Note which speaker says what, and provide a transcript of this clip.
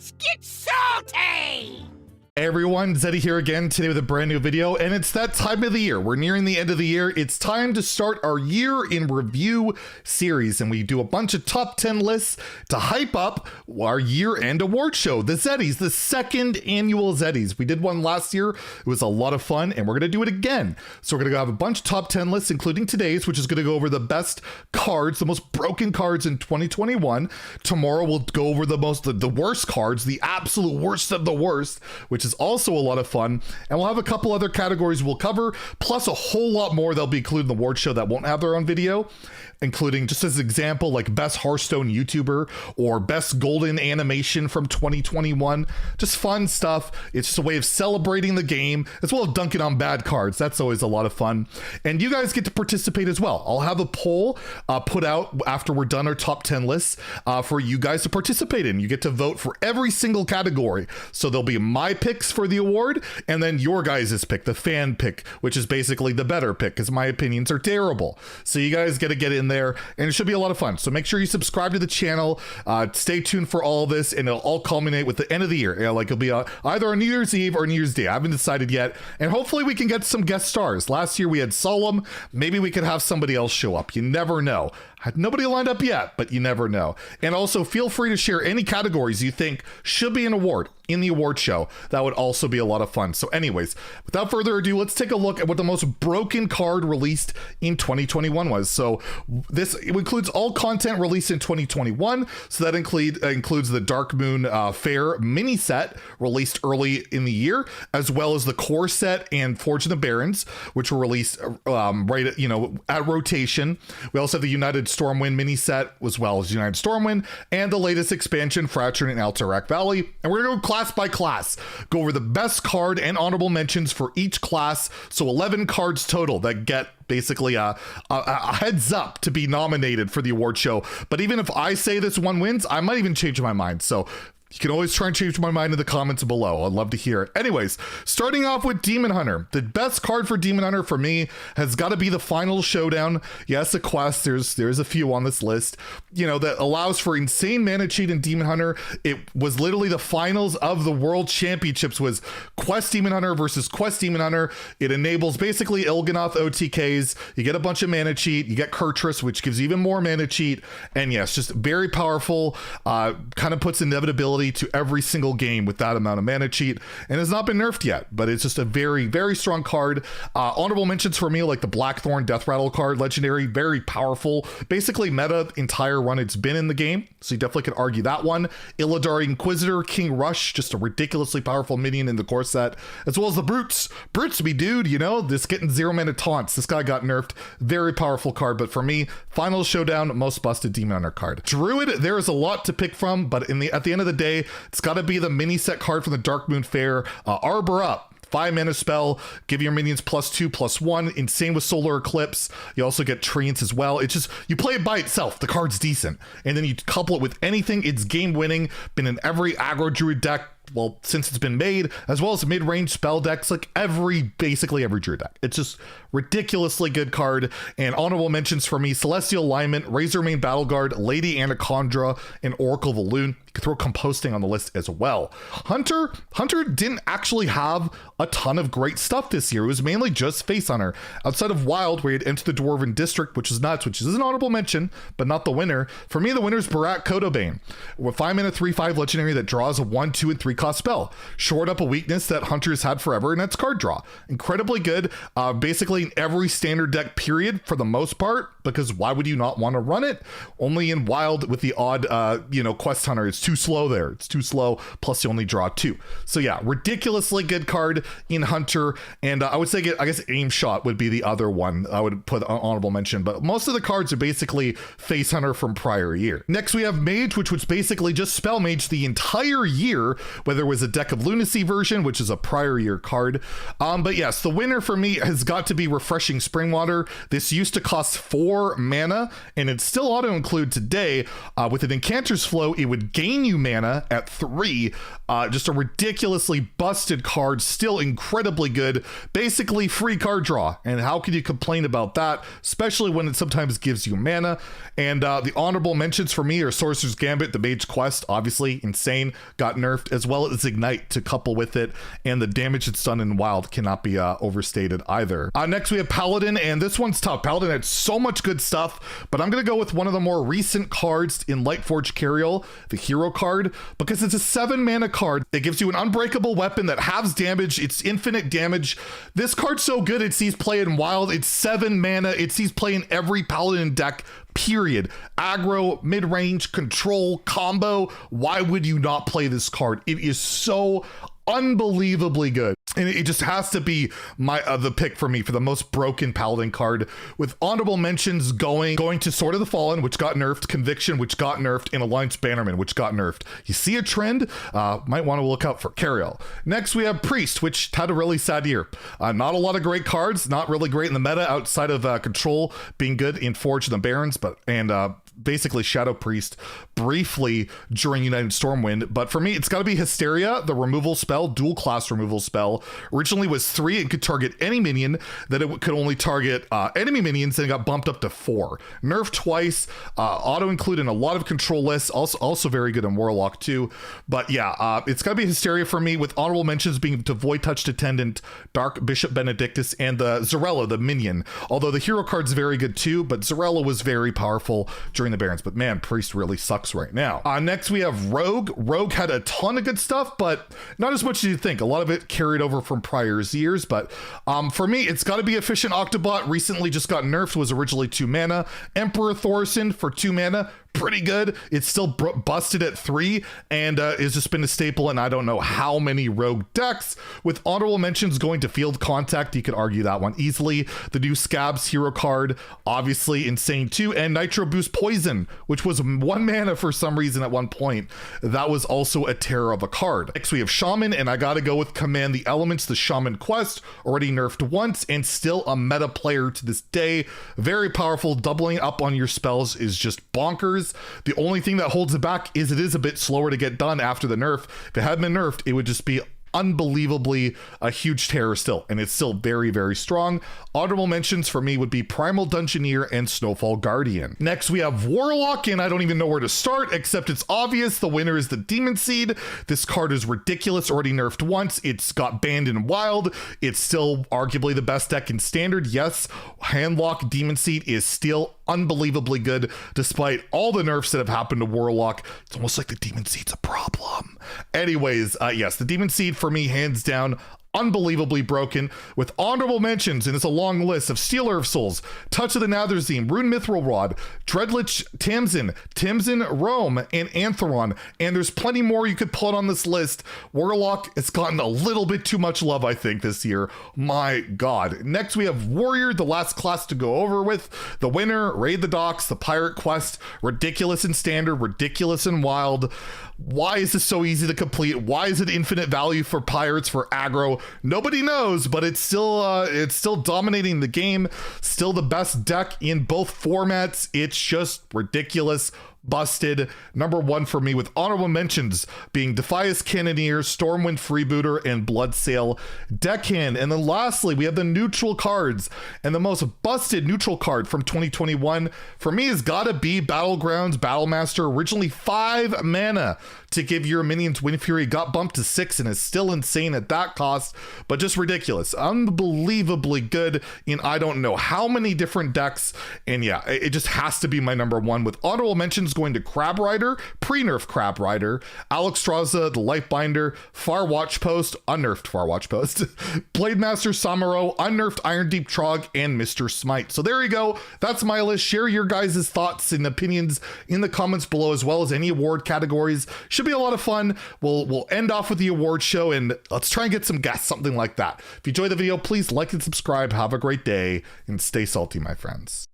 Speaker 1: Let's get salty!
Speaker 2: Hey everyone, Zeddy here again today with a brand new video, and it's that time of the year. We're nearing the end of the year. It's time to start our year in review series, and we do a bunch of top 10 lists to hype up our year-end award show, the Zeddies, the second annual Zeddies. We did one last year. It was a lot of fun, and we're going to do it again. So we're going to have a bunch of top 10 lists, including today's, which is going to go over the best cards, the most broken cards in 2021. Tomorrow we'll go over the worst cards, the absolute worst of the worst, which is also a lot of fun, and we'll have a couple other categories we'll cover, plus a whole lot more that'll be included in the award show that won't have their own video, including, just as an example, like best Hearthstone YouTuber or best golden animation from 2021. Just fun stuff. It's just a way of celebrating the game, as well as dunking on bad cards. That's always a lot of fun, and you guys get to participate as well. I'll have a poll put out after we're done our top 10 lists for you guys to participate in. You get to vote for every single category, so there'll be my picks for the award, and then your guys' pick, the fan pick, which is basically the better pick, because my opinions are terrible. So you guys get to get in there, and it should be a lot of fun. So make sure you subscribe to the channel. Stay tuned for all this, and it'll all culminate with the end of the year. Like it'll be either on New Year's Eve or New Year's Day. I haven't decided yet, and hopefully we can get some guest stars. Last year we had Solemn. Maybe we could have somebody else show up. You never know. Had nobody lined up yet, but you never know. And also feel free to share any categories you think should be an award in the award show. That would also be a lot of fun. So anyways, without further ado, let's take a look at what the most broken card released in 2021 was. So this includes all content released in 2021. So that includes the Dark Moon Fair mini set released early in the year, as well as the core set and Forge of the Barons, which were released at rotation. We also have the United Stormwind mini set, as well as United Stormwind, and the latest expansion, Fractured and Alterac Valley. And we're going to go class by class, go over the best card and honorable mentions for each class. So 11 cards total that get basically a heads up to be nominated for the award show. But even if I say this one wins, I might even change my mind. So you can always try and change my mind in the comments below. I'd love to hear it. Anyways, starting off with Demon Hunter. The best card for Demon Hunter for me has got to be the Final Showdown. Yes, a quest. There's a few on this list, that allows for insane mana cheat in Demon Hunter. It was literally the finals of the World Championships was Quest Demon Hunter versus Quest Demon Hunter. It enables basically Il'gynoth OTKs. You get a bunch of mana cheat. You get Kurtrus, which gives even more mana cheat. And yes, just very powerful. Kind of puts inevitability to every single game with that amount of mana cheat, and has not been nerfed yet, but it's just a very, very strong card. Honorable mentions for me, like the Blackthorn Death Rattle card, legendary, very powerful, basically meta entire run it's been in the game, so you definitely could argue that one. Illidari Inquisitor, King Rush, just a ridiculously powerful minion in the core set, as well as the Brutes, me dude, this getting 0 mana taunts. This guy got nerfed, very powerful card, but for me, Final Showdown, most busted Demon Hunter card. Druid, there is a lot to pick from, but at the end of the day, it's got to be the mini set card from the Dark Moon Fair. Arbor Up, 5 mana spell, give your minions +2/+1, insane with Solar Eclipse. You also get Treants as well. It's just, you play it by itself, the card's decent, and then you couple it with anything, it's game winning, been in every aggro Druid deck, well, since it's been made, as well as mid-range spell decks, like basically every Druid deck. It's just ridiculously good card. And honorable mentions for me, Celestial Alignment, Razormane Battleguard, Lady Anacondra, and Oracle of the Loon. You can throw Composting on the list as well. Hunter didn't actually have a ton of great stuff this year. It was mainly just Face Hunter. Outside of Wild, where you had Enter the Dwarven District, which is nuts, which is an honorable mention, but not the winner. For me, the winner is Barat Kodobane, with 5 mana 3/5 legendary that draws a 1, 2, and 3 cost spell. Shored up a weakness that Hunter's had forever, and that's card draw. Incredibly good, basically in every standard deck period for the most part, because why would you not want to run it? Only in Wild with the odd, Quest Hunter. It's too slow there. It's too slow, plus you only draw 2. So yeah, ridiculously good card in Hunter, and I would say, I guess Aim Shot would be the other one I would put an honorable mention, but most of the cards are basically Face Hunter from prior year. Next we have Mage, which was basically just Spell Mage the entire year, whether it was a Deck of Lunacy version, which is a prior year card. But yes, the winner for me has got to be Refreshing Springwater. This used to cost 4 mana, and it still auto include today. With an Incanter's Flow, it would gain gain you mana at 3. Just a ridiculously busted card, still incredibly good. Basically free card draw, and how can you complain about that, especially when it sometimes gives you mana. And the honorable mentions for me are Sorcerer's Gambit, the Mage Quest, obviously insane, got nerfed, as well as Ignite to couple with it, and the damage it's done in Wild cannot be overstated either. Next we have Paladin, and this one's tough. Paladin had so much good stuff, but I'm gonna go with one of the more recent cards in Lightforged Cariol, the hero card, because it's a 7 mana card. It gives you an unbreakable weapon that halves damage. It's infinite damage. This card's so good it sees play in Wild. It's 7 mana. It sees play in every Paladin deck, period. Aggro, mid-range, control, combo. Why would you not play this card? It is so unbelievably good, and it just has to be my the pick for me for the most broken Paladin card, with honorable mentions going to Sword of the Fallen, which got nerfed, Conviction, which got nerfed, and Alliance Bannerman, which got nerfed. You see a trend, might want to look out for Cariol. Next we have Priest, which had a really sad year. Not a lot of great cards, not really great in the meta outside of Control being good in Forge and the Barons, and basically Shadow Priest briefly during United Stormwind. But for me, it's got to be Hysteria, the removal spell, dual class removal spell. Originally was 3 and could target any minion, that it could only target enemy minions, and it got bumped up to 4. Nerfed twice, auto include in a lot of control lists, also very good in Warlock too. But yeah, it's got to be Hysteria for me, with honorable mentions being to Void Touched Attendant, Dark Bishop Benedictus, and the Zarella, the minion. Although the hero card's very good too, but Zarella was very powerful during the Barons. But man, Priest really sucks right now. Next we have Rogue. Rogue had a ton of good stuff, but not as much as you think. A lot of it carried over from prior years, but for me, it's got to be Efficient Octobot. Recently just got nerfed, was originally 2 mana. Emperor Thorson for 2 mana. Pretty good. It's still busted at 3, and it's just been a staple in I don't know how many Rogue decks, with honorable mentions going to Field Contact. You could argue that one easily. The new Scabs hero card, obviously insane too, and Nitro Boost Poison, which was 1 mana for some reason at one point. That was also a terror of a card. Next we have Shaman, and I gotta go with Command the Elements, the Shaman quest, already nerfed once and still a meta player to this day. Very powerful. Doubling up on your spells is just bonkers. The only thing that holds it back is it is a bit slower to get done after the nerf. If it hadn't been nerfed, it would just be unbelievably a huge terror still, and it's still very, very strong. Honorable mentions for me would be Primal Dungeoneer and Snowfall Guardian. Next we have Warlock, and I don't even know where to start, except it's obvious the winner is the Demon Seed. This card is ridiculous, already nerfed once. It's got banned in Wild. It's still arguably the best deck in Standard. Yes, Handlock Demon Seed is still unbelievably good despite all the nerfs that have happened to Warlock. It's almost like the Demon Seed's a problem. Anyways, yes, the Demon Seed for me, hands down, unbelievably broken, with honorable mentions, and it's a long list of Stealer of Souls, Touch of the Natherzine, Rune Mithril Rod, Dreadlich Tamsin Rome, and Antheron, and there's plenty more you could put on this list. Warlock has gotten a little bit too much love, I think, this year. My god. Next we have Warrior, the last class to go over with. The winner, Raid the Docks, the Pirate Quest, ridiculous in Standard, ridiculous in Wild. Why is this so easy to complete? Why is it infinite value for Pirates, for aggro? Nobody knows, but it's still dominating the game. Still the best deck in both formats. It's just ridiculous. Busted. Number 1 for me, with honorable mentions being Defias Cannoneer, Stormwind Freebooter, and Bloodsail Deckhand. And then lastly, we have the neutral cards, and the most busted neutral card from 2021 for me has gotta be Battlegrounds Battlemaster. Originally 5 mana to give your minions Wind Fury, got bumped to 6 and is still insane at that cost, but just ridiculous. Unbelievably good in I don't know how many different decks, and yeah, it just has to be my number 1, with honorable mentions going to Crab Rider, pre-nerf Crab Rider, Alexstrasza, the Lightbinder, Far Watch Post, unnerfed Far Watch Post, Blademaster Samuro, unnerfed Iron Deep Trog, and Mr. Smite. So there you go. That's my list. Share your guys' thoughts and opinions in the comments below, as well as any award categories. Should be a lot of fun. We'll end off with the award show, and let's try and get some guests, something like that. If you enjoyed the video, please like and subscribe. Have a great day, and stay salty, my friends.